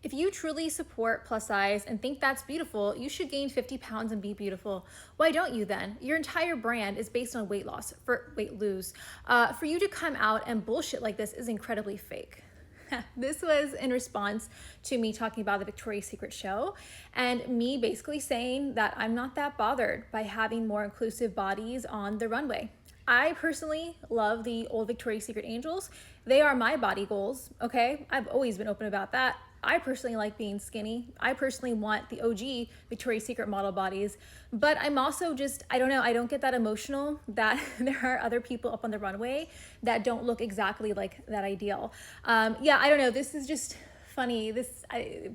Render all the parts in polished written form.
If you truly support plus size and think that's beautiful, you should gain 50 pounds and be beautiful. Why don't you then? Your entire brand is based on weight loss, for weight lose. For you to come out and bullshit like this is incredibly fake. This was in response to me talking about the Victoria's Secret show and me basically saying that I'm not that bothered by having more inclusive bodies on the runway. I personally love the old Victoria's Secret angels. They are my body goals, okay? I've always been open about that. I personally like being skinny. I personally want the OG Victoria's Secret model bodies, but I'm also just, I don't know, I don't get that emotional that there are other people up on the runway that don't look exactly like that ideal. Yeah, I don't know, this is just funny, this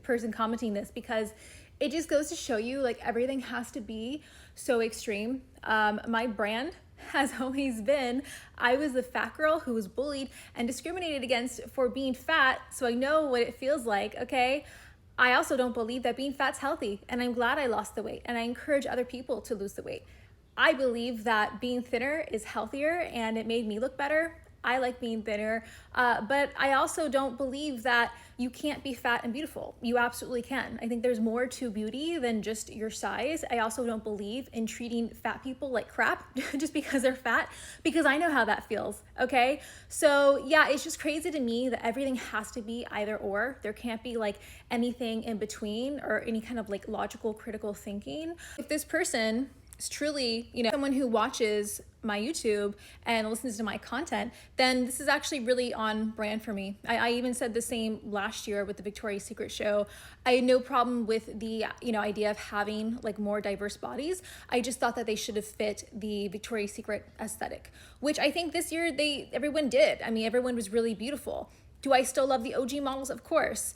person commenting this, because it just goes to show you like everything has to be so extreme. My brand has always been, I was the fat girl who was bullied and discriminated against for being fat, so I know what it feels like, okay? I also don't believe that being fat's healthy, and I'm glad I lost the weight, and I encourage other people to lose the weight. I believe that being thinner is healthier and it made me look better. I like being thinner, but I also don't believe that you can't be fat and beautiful. You absolutely can. I think there's more to beauty than just your size. I also don't believe in treating fat people like crap just because they're fat, because I know how that feels, okay? So yeah, it's just crazy to me that everything has to be either or. There can't be like anything in between or any kind of like logical, critical thinking. If this person is truly, someone who watches my YouTube and listens to my content, then this is actually really on brand for me. I even said the same last year with the Victoria's Secret show. I had no problem with the idea of having like more diverse bodies. I just thought that they should have fit the Victoria's Secret aesthetic, which I think this year everyone did. I mean, everyone was really beautiful. Do I still love the OG models? Of course.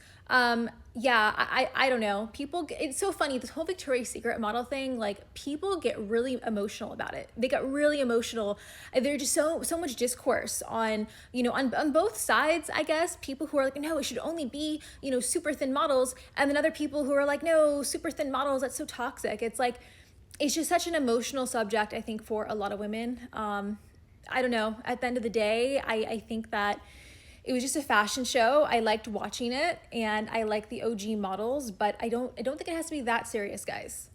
Yeah, I don't know. It's so funny, this whole Victoria's Secret model thing, like people get really emotional about it. They got really emotional. There's just so much discourse on, on both sides, I guess. People who are like, no, it should only be, super thin models. And then other people who are like, no, super thin models, that's so toxic. It's like, it's just such an emotional subject, I think, for a lot of women. I don't know. At the end of the day, I think that it was just a fashion show. I liked watching it and I like the OG models, but I don't think it has to be that serious, guys.